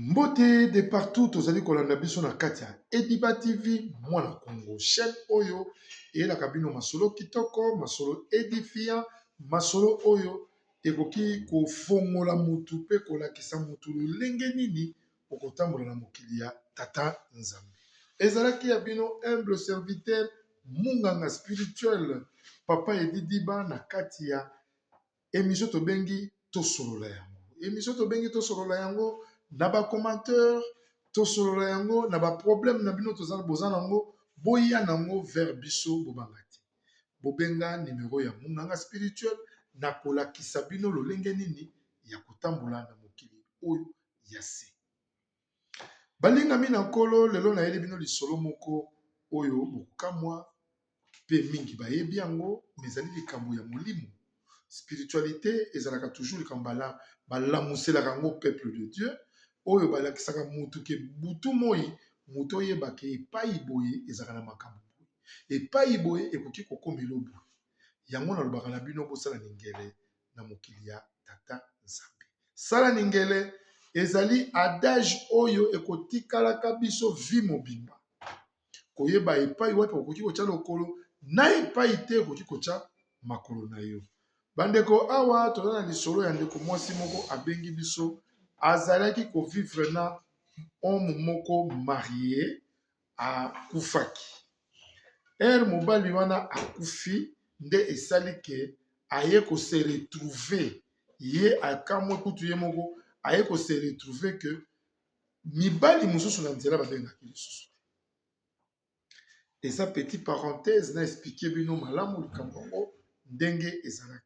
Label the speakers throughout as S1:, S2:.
S1: Mbote de partout tozali kolanda biso na kati ya Ediba TV mwana Congo chaîne oyo eyelaka bino masolo kitoko masolo édifiant masolo oyo ekoki kofongola mutu pe kolakisa mutu lolenge nini okotambola na mokili ya tata Nzambe. Ezalaki ya bino humble serviteur munganga spirituel papa Edidiba na kati ya émission tobengi tosolola yango. Émission tobengi tosolola yango na ba commentaire tosolola yango na ba problème na bino tozana bozana yango boya nango vers biso bobangati. Bobenga numéro ya munganga spirituel na kolakisa bino lolenge nini ya kotambola na mokili oyo ya se. Balinga mina nkolo lelo na yeli bino lisolo moko oyo bokamwa pe mingi bayebi yango mezali likambo ya molimo. Spiritualité ezalaka toujours likambala balamuselaka yango peuple de Dieu oyo balakisaka mutu ke butu moi mutu oyebaka epai boye ezalaka na makambo boye epai boye ekoki kokomela boye yango nalobaka na bino bosala ningele na mokili ya tata Nzambe. Sala ningele ezali adage oyo ekotikalaka biso vi mobimba koyeba epai wapi okoki kotya lokolo na epai te okoki kotya makolo na yo. Bandeko awa toza na lisolo ya ndeko mwasi moko abengi biso azalaki kovivre na homme moko marié akufaki. Mobali wana akufi nde esali ke aye ko se retrouver ye akamwe kutu ye moko aye ko se retrouver que mibali mususu na nzela babengaki lisusu. Eza petit parenthèse na expliquer bino malamu likambo yango ndenge ezalaki.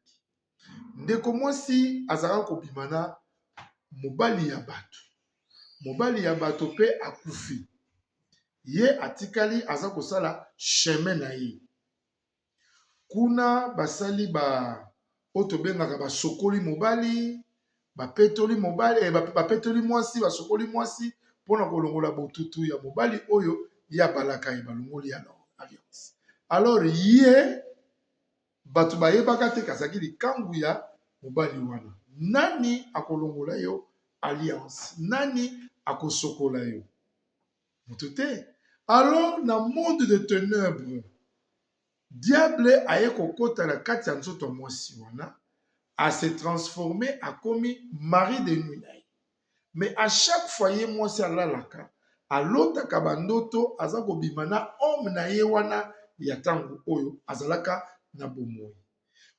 S1: Ndeko mwasi azalaka kobima na mobali ya bato. Mobali ya bato pe akufi. Ye atikali aza kosala chemin na ye. Kuna basali oto bengaka basokoli mobali, bapetoli mobali, bapetoli mwasi, basokoli mwasi pona kolongola botutu ya mobali oyo ya balaka ye balongoli ya alliance. Alors ye bato bayebaka te kazaki likambu ya mobali wana. Nani akolongola yo alliance? Nani akosokola yo? Mutu te. Alors na monde de ténèbres, diable aye kokota na kati ya nzoto mwasi wana, a se transformer a komi mari de nuit. Mais à chaque fois ye mwasi alalaka, alotaka bandoto aza kobima na homme na ye wana ya tango oyo azalaka na bomoi.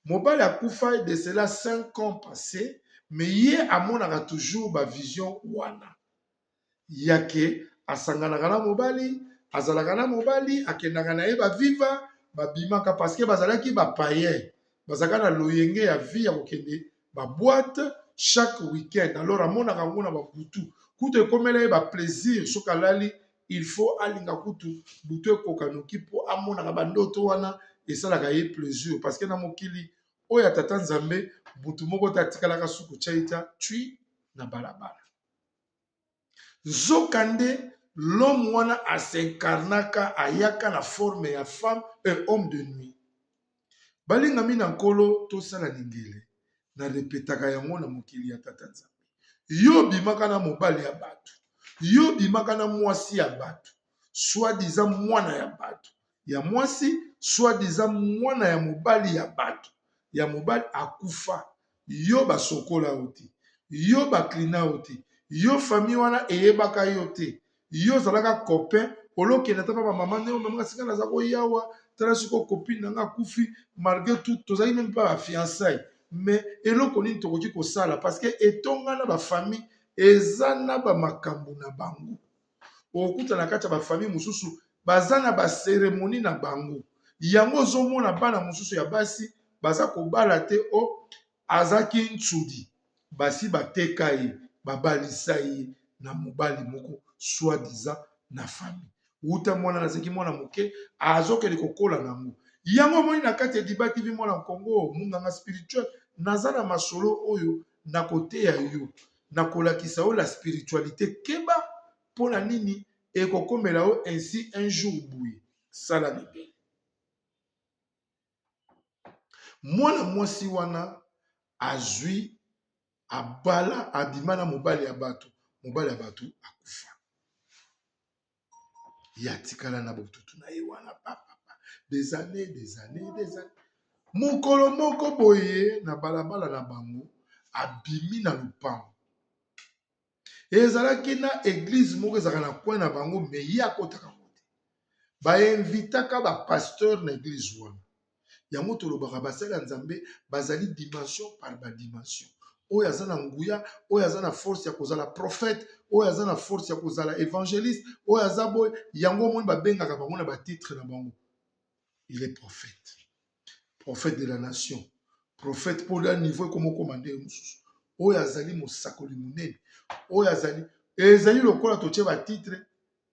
S1: Mobali akufa de cela 5 ans passé, mais ye amonaka toujours ba vision wana. Yake asanganaka na mobali, azalaka na mobali, akendaka na ye ba viva, ba bimaka parce que bazalaki ba païen. Bazalaka na loyenge ya vie ya kokende ba boîte chaque week-end. Alors amonaka ngo na ba butu. Kutu ekomela ye ba plaisir soka lali, il faut alinga kutu butu ekokanuki po amonaka bandoto wana esalaka ye plaisir parce que na mokili oya tata Nzambe butu moko te atikalaka suku chaita tui na balabala. Zokande l'homme wana asenkarnaka ayaka na forme ya femme et homme de nuit. Balinga mina nkolo tosala ningele na repetaka yango na mokili ya tata Nzambe. Yo bimaka na mobali ya bato. Yo bimaka na mwasi ya bato. Soi-disant mwana ya bato. Ya mwasi, soi-disant mwana ya mobali ya bato. Ya mobali akufa. Yo basokola oti. Yo baklina oti. Yo famille wana eyebaka yo te. Yo zalaka copain. Olokenda ta papa maman ne omemaka sika na zako yawa. Tala siko copine na nga kufi. Malgré tout, tozali même pas ba fiançailles. Mais eloko nini tokoki kosala parce que etonga na ba famille ezana ba makambo na bango. Okuta na kati ya ba famille mususu bazana ba cérémonie na bango. Yango zomona bana mususu ya basi baza kobala te o azaki ntsudi. Basi bateka ye, babalisa ye na mobali moko soi-disant na famille. Uta mwana nazaki mwana moke azokeli kokola nango. Yango moni na kati ya Ediba TV mwana Congo munganga spirituel nazana masolo oyo na kote ya yo na kolakisa o la spiritualité keba pona nini ekokomela o ainsi un jour boui sala ningele. Mwana mwasi wana azwi abala abima na mobali ya bato. mobali ya bato akufa. Ya tikala na botutu na ye wana papa. Des années. Mokolo moko boye na balabala na bango abimi na lupango. Ezalaki na église moko ezalaka na coin na bango me ye akotaka kote. Ba invitaka ba pasteur na église wana. Yango tolobaka basali ya Nzambe bazali dimension par ba dimension. Oyo aza na nguya, oyo aza na force ya kozala prophète, oyo aza na force ya kozala évangéliste, oyo aza boy yango moni babengaka bango na ba titre na bango. Il est prophète. Prophète de la nation. Prophète pour le niveau comme commandé mususu. Oyo azali mosakoli munene. Oyo azali ezali lokola totie ba titre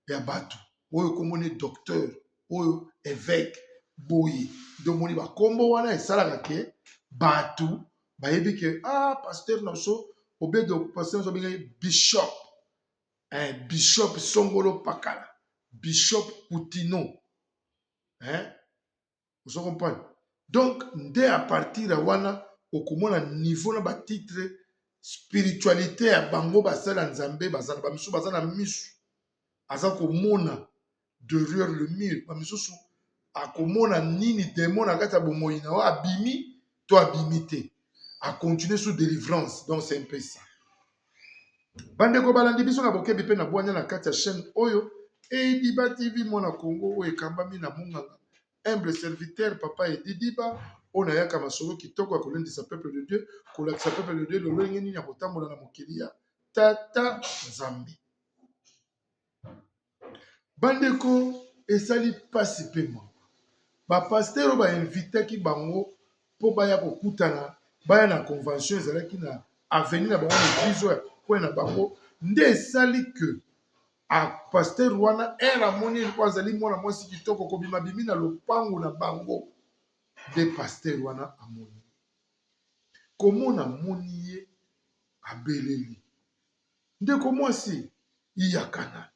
S1: ya bato. Oyo komone docteur, oyo évêque, boye. Donc moni ba kombo wana esalaka ke bato bayebi ke pasteur na so obedo pasteur so benga bishop. Bishop Songolo Pakala. Bishop Poutino. Vous comprenez? Donc, dès à partir de wana, au niveau na ba titre spiritualité ya bango basala nzambe bazana ba misu bazana misu aza ko mona derrière le mur ba misu akomona nini démon na kata bomoi na abimi to abimité a continuer sous délivrance. Donc c'est un peu ça. Bandeko balandi biso na bokebi pe na bwanya na kati ya chaîne oyo Ediba TV mona Congo oyo ekambami na munganga humble serviteur papa Ediba ona yaka masolo kitoko ya kolendisa peuple de Dieu kolakisa peuple de Dieu lolenge nini ya kotambola na mokili ya tata Nzambe. Bandeko esali pasi pe mo ba pasteur ba invitaki bango po baya kokutana baya na convention ezalaki na avenue na bango église oyo ko na bango nde esali que a pasteur wana era moni ko azali mwana mwasi kitoko ko bima bimi na lopango na bango de pasteur wana amoni komona moni ye abeleli nde ko mwasi iyakana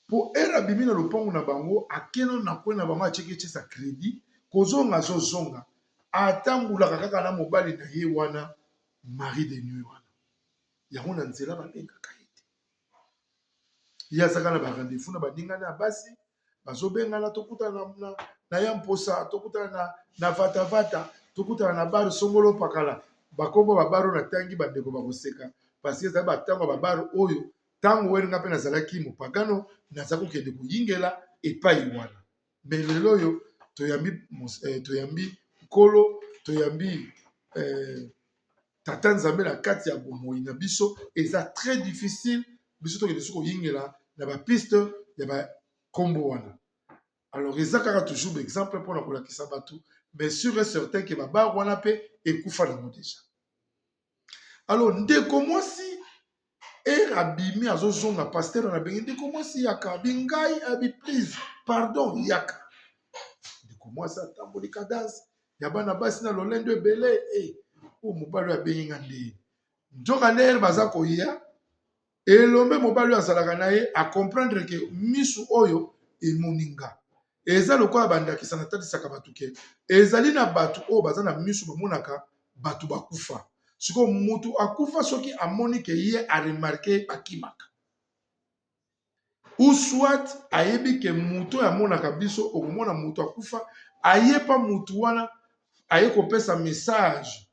S1: po era bimi na lopango na bango akeno na ko na bango acheki sa crédit kozonga zozonga atambulaka kaka na mobali na ye wana mari de nuit wana yango na nzela babengaka il y a ça quand on a rendez-vous na badingana ya basi bazobengana tokutana na ya mposa tokutana na vata vata tokutana na bar Songolo Pakala bakombo babaro na tangi bandeko bakoseka parce que ça batango babaro oyo tango wenga pe nazalaki mopagano nazako kende kuyingela epai wana mais lelo yo toyambi kolo toyambi tata Nzambe na kati ya bomoi na biso eza très difficile biso tokende soko yingela na ba piste ya ba kombo wana. Alors ezaka toujours exemple pour na kolakisa bato mais sûr et certain que baba wana pe ekufa na déjà. Alors ndeko mwasi abimi azozonga pasteur na bengi ndeko mwasi yaka bingai abi please pardon yaka ndeko mwasi atamboli cadence ya bana basi na lolendo ebele o mobalo ya bengi ngande njoka ner baza koya elombe mobali azalaka na ye a comprendre que misu oyo emoninga eza lokola bandakisa na tatisaka bato ke ezali na bato oyo baza na misu bamonaka bato bakufa siko mutu akufa soki amoni ke ye a remarqué bakimaka ou soit ayebi ke mutu oyo amonaka biso okomona mutu akufa ayepa mutu wana aye kopesa message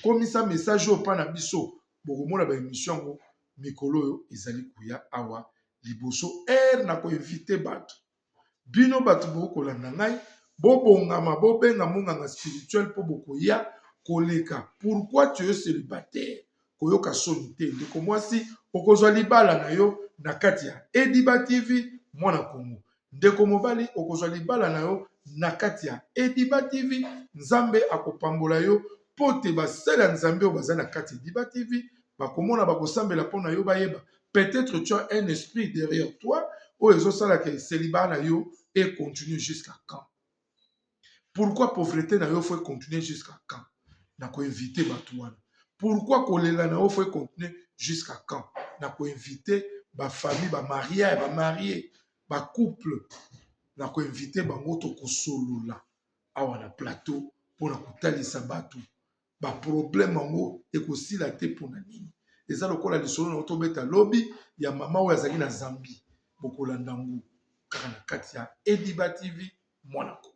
S1: komisa message oyo pa na biso bokomona ba émission yango mikolo oyo ezali kuya awa liboso na ko inviter bato bino bato bokolanda ngai bobongama bobenga monganga spirituel po bokoya koleka pourquoi tu es célibataire koyoka soni te ndeko mwasi okozwa libala na yo na kati ya Ediba TV mwana Kongo ndeko mobali okozwa libala na yo na kati ya Ediba TV Nzambe akopambola yo pote basala Nzambe oyo baza na kati ya Ediba TV bakomona bakosambela pona yo bayeba peut-être tu as un esprit derrière toi ou ezosala ke célibat na yo et continue jusqu'à quand? Pourquoi pauvreté na yo faut continuer jusqu'à quand? Na ko inviter bato wana. Pourquoi kolela na yo faut continuer jusqu'à quand? Na ko inviter ba famille ba marié ba couple na ko inviter bango to kosolola awa na plateau pour na kotalisa bato ba problème ngo ekosila te pona nini eza lokola lisolo na otobeta lobby ya mama oyo azalaki na Zambie bokolanda ngu kaka na kati ya Ediba TV mwanako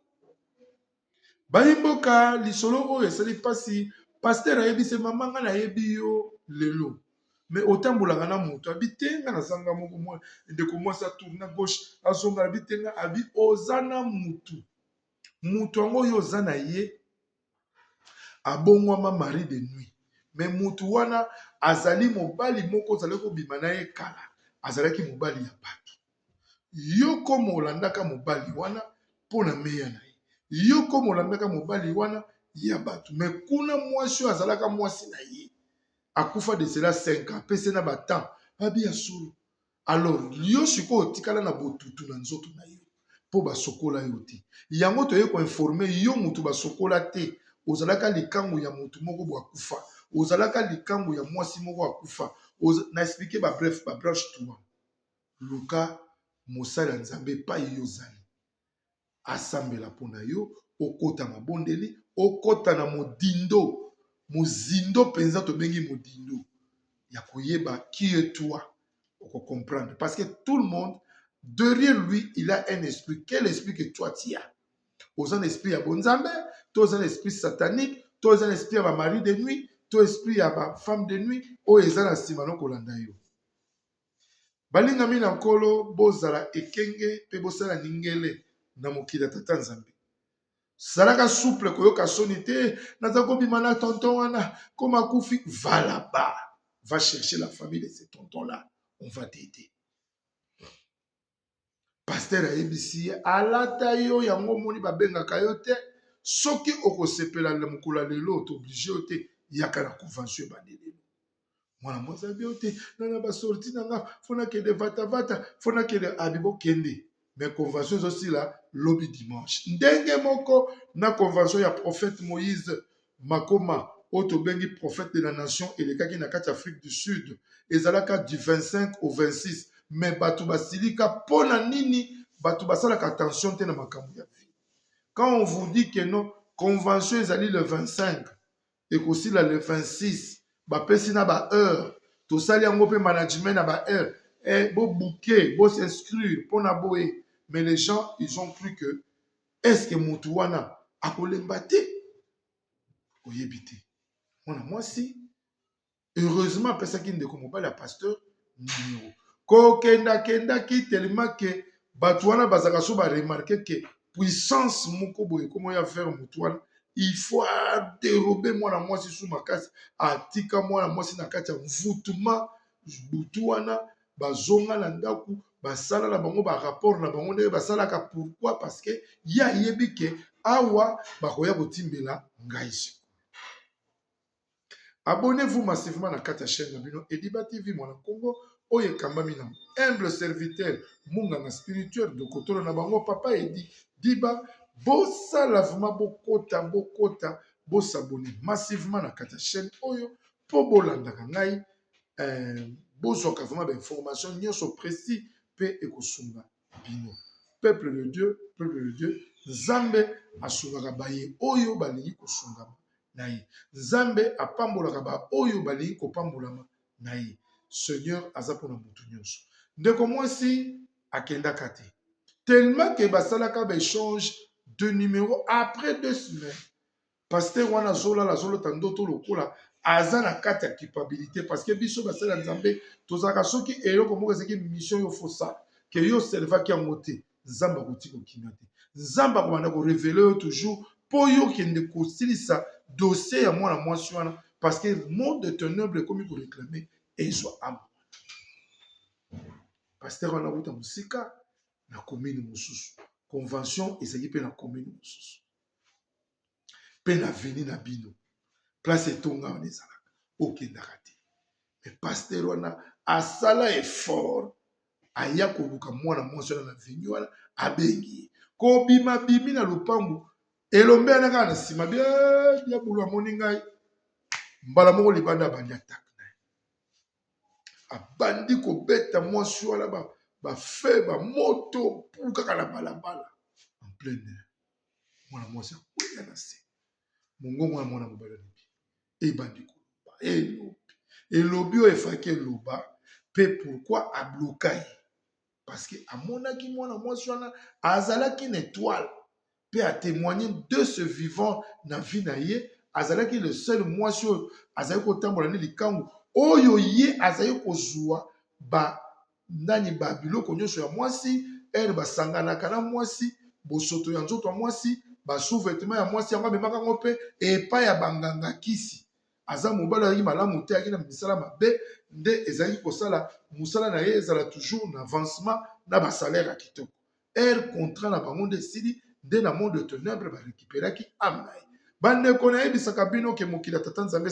S1: bayimboka lisolo oyo esali mpasi paster ayebise mama nga nayebi yo lelo me otambolaka na moto abi te nga nazanga moko ndeko mwasi atourne na gauche azonga abi te nga abi oza na mutu yango oyo oza na ye abongwama mari de nuit me mutu wana azali mobali moko ozali kobima na ye kala azalaki mobali ya bato yo komo olandaka mobali wana mpo na meya na ye yo komo olandaka mobali wana ya bato me kuna mwasi oyo azalaka mwasi na ye akufa de cela 5 ans apesi na batemps abi ya solo alors yo sikoyo otikala na botutu na nzoto na yo mpo basokola yo te yango toye koinforme yo mutu basokola te ozalaka likango ya mutu moko bo akufa ozalaka likango ya mwasi moko akufa na expliquer ba branche toi luka mosala ya nzambe epai yo ozali asambela mpona yo okota mabondeli okota na mozindo mpenza tobengi modindo ya koyeba qui est toi oko comprendre parce que tout le monde derrière lui il a un esprit quel esprit que toi tu as oza na esprit ya bonzambe to oza na esprit satanique to oza na esprit ya bamari de nuit to esprit ya bafemme de nuit oyo eza na nsima no kolanda yo balingami na nkolo bozala ekenge mpe bosala ningele na mokili ya tata nzambe salaka souple koyoka soni te naza kobima na tonton wana comme akufi va là-bas va chercher la famille de ce tonton là on va t'aider paster ayebisi ye alata yo yango moni babengaka yo te soki okosepela na mokolo ya lelo tooblige yo te yaka na convention ebandeli mwana mwasi abi yo te nana basorti na nga fo nakende vatavata fo nakende abi bokende mais convention ezosila lobi dimanche ndenge moko na convention ya prophète Moïse makoma oyo tobengi prophète de la nation elekaki na kati ya Afrique du Sud ezalaka du 25 au 26 mais bato basilika mpo na nini bato basalaka attention te na makambo ya vie quand on vous dit que non convention ezali le 25 ekosila le 26 bapesi na baheure tosali yango mpe management na baheure bobuke bosinscrire mpo na boye mais les gens ils ont cru que est-ce que mutu wana akolemba te oyebi te mwana mwasi heureusement apesaki ndeko mobali ya pasteur numéro kokendakendaki tellement ke bato wana bazalaka so baremarke ke puissance moko boye komo ya vers mutu wana il faut aderobe mwana mwasi su makasi atika mwana mwasi na kati ya mvutuma butu wana bazonga na ndako basala na bango barapport na bango ndenge basalaka pourquoi parce que ye ayebi ke awa bakoya kotimbela ngai siko abonnez-vous massivement na kati ya chaîne na bino Ediba TV mwana Congo oyo ekambami na humble serviteur munganga spirituel de kotolo na bango papa edi diba bosala vraiment bokota bosabone massivement na kati ya chaîne oyo mpo bolandaka ngai bozwaka vraiment bainformation nyonso précis mpe ekosunga bino peuple de Dieu nzambe asungaka baye oyo balingi kosungama na ye nzambe apambolaka ba oyo balingi kopambolama na ye seigneur aza mpona motu nyonso ndeko mwasi akendaka te tellement ke basalaka baéchange de numéro après 2 semaines paster wana azolala azolota ndoto lokola aza na kati ya culpabilité parce que biso basali ya nzambe tozalaka soki eloko moko ezalaki mission yo fosala ke yo servaki yango te nzambe akoki kokima te nzambe akobanda korevele yo toujours mpo yo kende kosilisa dossier ya mwana mwasi wana parce que monde de ténèbre ekomi koréclame ezwa ame paster wana akuta mosika na commune mosusu convention ezalaki mpe na commune mosusu mpe na veni na bino place etonga wana ezalaka okendaka te mais paster wana asala effort aya koluka mwana mwasi wana na veni wana abengi ye kobima bimi na lopangu elombe yana kaka na nsima bia bulu amoni ngai mbala moko libanda abandi ataka na ye abandi kobeta mwasi wana bafe bamoto mpulu kaka na balabala en plein air mwana mwasi akwea na se mongongo ya mwana mobali alobi ebandi koloba elobi Et lobby oyo efaki eloba pe pourquoi ablokai. Parce que amonaki mwana mwasi wana azalaki une étoile pe a témoigné de ce vivant na vie na ye azalaki le seul mwasi oyo azalaki kotambola ne likambo oyo ye azalaki kozwa ba ndani ba biloko nyonso ya mwasi ere basanganaka na mwasi bosoto ya nzoto ya mwasi basouvetement ya mwasi yango amemaka yango mpe epai ya banganga kisi aza mobali azalaki malamu te ayaki na misala mabe nde ezalaki kosala mosala na ye ezala toujours na avancement na basalaire ya kitoko ere contrat na bango nde esili nde na monde de ténèbre barécupéraki ame na ye bandeko nayebisaka bino ke mokili ya tata nzambe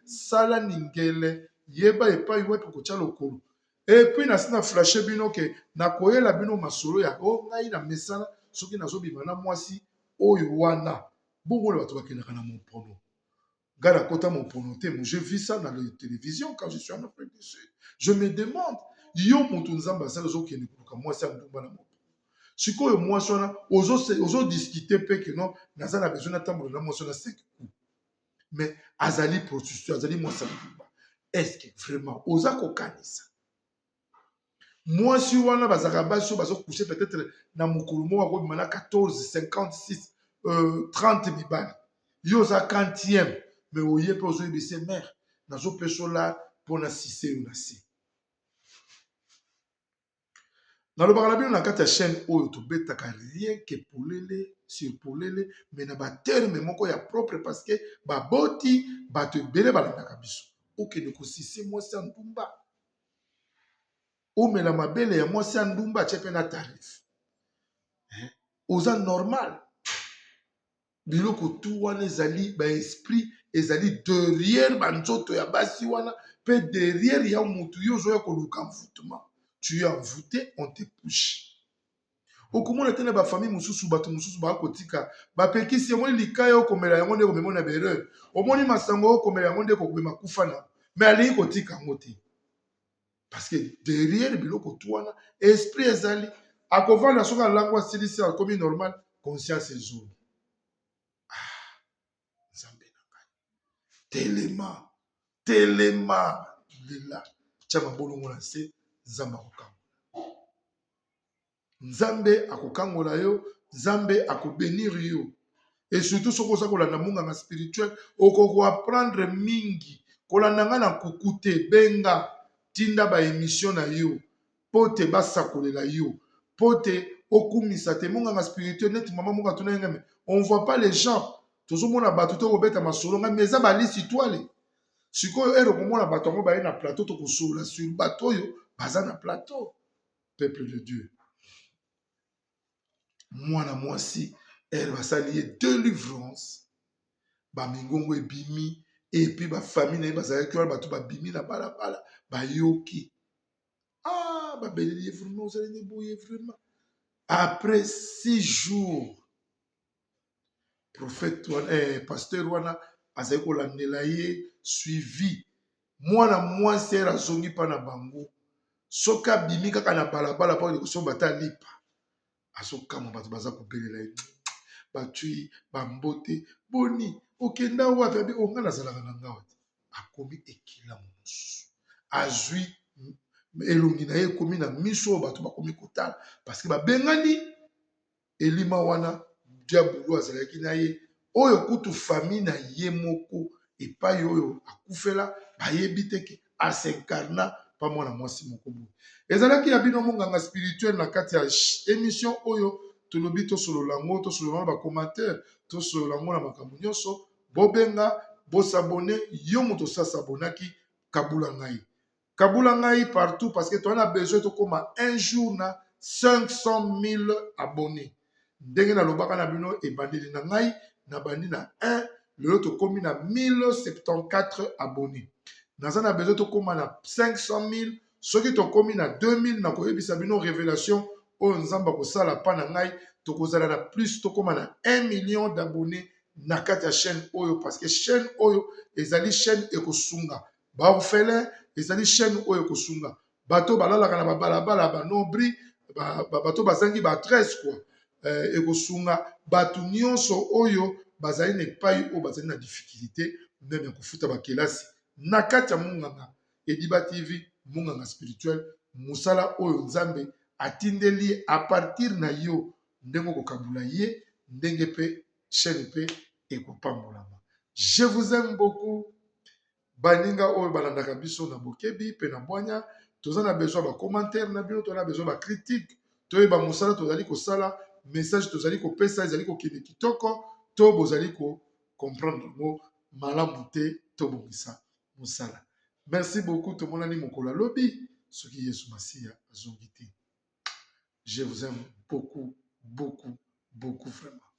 S1: sala ningele yeba epai wepe kotya lokolo epuis nasi na flashe bino ke nakoyela bino masolo ya o ngai na mesala soki nazobima na mwasi oyo wana bongo bato bakendaka na mopono ngai nakota mopono te je vis ça na la télévision quand je suis en Afrique du Sud je me demande yo moto nzambe asala ozokende koluka mwasi ya ndumba na mopono sikoyo mwasi wana ozodiskute mpe ke non naza na besoin natambola na mwasi wana 5 coups mais azali prostitution azali mwasi ya ndumba estce vraiment oza kokanisa mwasi wana bazalaka basi oyo bazokouche peut-être na mokolo moko akobima na 14 56 30 mibali yo oza 40e mais oye mpe ozoyebisa mare nazopesa ola mpona sise oyo na se nalobaka na bino na kati ya chaîne oyo tobetaka rien ke polele sur polele mais na baterme moko ya propre parce que baboti bato ebele balandaka biso okende kosise mwasi ya ndumba omela mabele ya mwasi ya ndumba atie mpe na tarif oza normal biloko tu wana ezali baesprit ezali derrière banzoto ya basi wana mpe derrière ya motu yo ozoya koluka mvutema tu es envoûté on te push okomona te na bafamille mosusu bato mosusu bakotika bapekisi omoni likaya okomela yango nde komema na bereur omoni masango okomela yango nde kokobema kufa na me alingi kotika yango te parce que derrière biloko tu wana esprit ezali akovanda soki alango asilisi akomi normal conscience ezoli nzambe na ngai telema lela tya mabolongo na se nzambe akokangola nzambe akokangola yo nzambe akobénir yo et surtout soki oza kolanda monganga spirituel okokoapprendre mingi kolanda nga na kuku te benga tinda baémission na yo mpo te basakolela yo mpo te okumisa te monganga spirituel neti mama moko atuna yengame on voit pas les gens tozomona bato to kobeta masolo ngai mais eza balisi twale sikoyo ere okomona bato yango baye na plateau tokosolola sur bato oyo baza na plateau peuple de Dieu mwana mwasi ere basali ye délivrance bamingongo ebimi epuis bafamille na ye bazalaki wana bato babimi na balabala bayoki babeleli ye vraiment ozali ne boye vraiment après 6 jours prophète wana pasteur wana azali kolandela ye suivi mwana mwasi ere azongi mpa na bango soki abimi kaka na balabala mpo liboso bata lipa azokama bato baza kobelela ye batui bambote boni okenda wapi abi onga nazalaka na ngawa te akomi ekila mosusu azwi elongi na ye ekomi na miso oyo bato bakomi kotala parce que babengani elima wana diabolo azalaki na ye oyo kutu famille na ye moko epai oyo akufela bayebi teke asenkarna pa mwana mwasi moko boye ezalaki ya bino monganga spirituel na kati ya émission oyo tolobi tosolola yango tosolola yango na bacommentaire tosolola yango na makambo nyonso bobenga bosabone yo moto sasabonaki kabula ngai partout parce que tu as besoin tokoma un jour na 500 000 abonnés ndenge nalobaka na bino ebandeli na ngai na bandi na 1 lelo tokomi na 1074 abonnés naza na besoin tokoma na 500 000 soki tokomi na 2000 nakoyebisa bino révélation oyo nzambe akosala pa na ngai tokozala na plus tokoma na 1 million d'abonnés na kati ya chaîne oyo parce que chaîne oyo ezali chaîne ekosunga baorphelin ezali chaîne oyo ekosunga bato balalaka na babalabala banobri bato bazangi baadresse kwa ekosunga bato nyonso oyo bazali na epai oyo bazali na difficulté meme ya kofuta bakelasi nakati ya munganga Ediba TV munganga spirituel musala oyo nzambe atindeli a partir na yo ndenge kokabula ye ndenge pe chaîne pe ekopambolama. Je vous aime beaucoup. Baninga oyo balandaka biso na bokebi pe na bwanya toza na besoin ba commentaire na bino, toza na besoin ba critique, toyeba mosala tozali kosala, message tozali kopesa ezali kokende kitoko to bozali ko comprendre mo malamu te to bongisa mosala. Merci beaucoup tomonani mokolo lobi soki Yesu Masiya azongi te. Je vous aime beaucoup beaucoup beaucoup vraiment.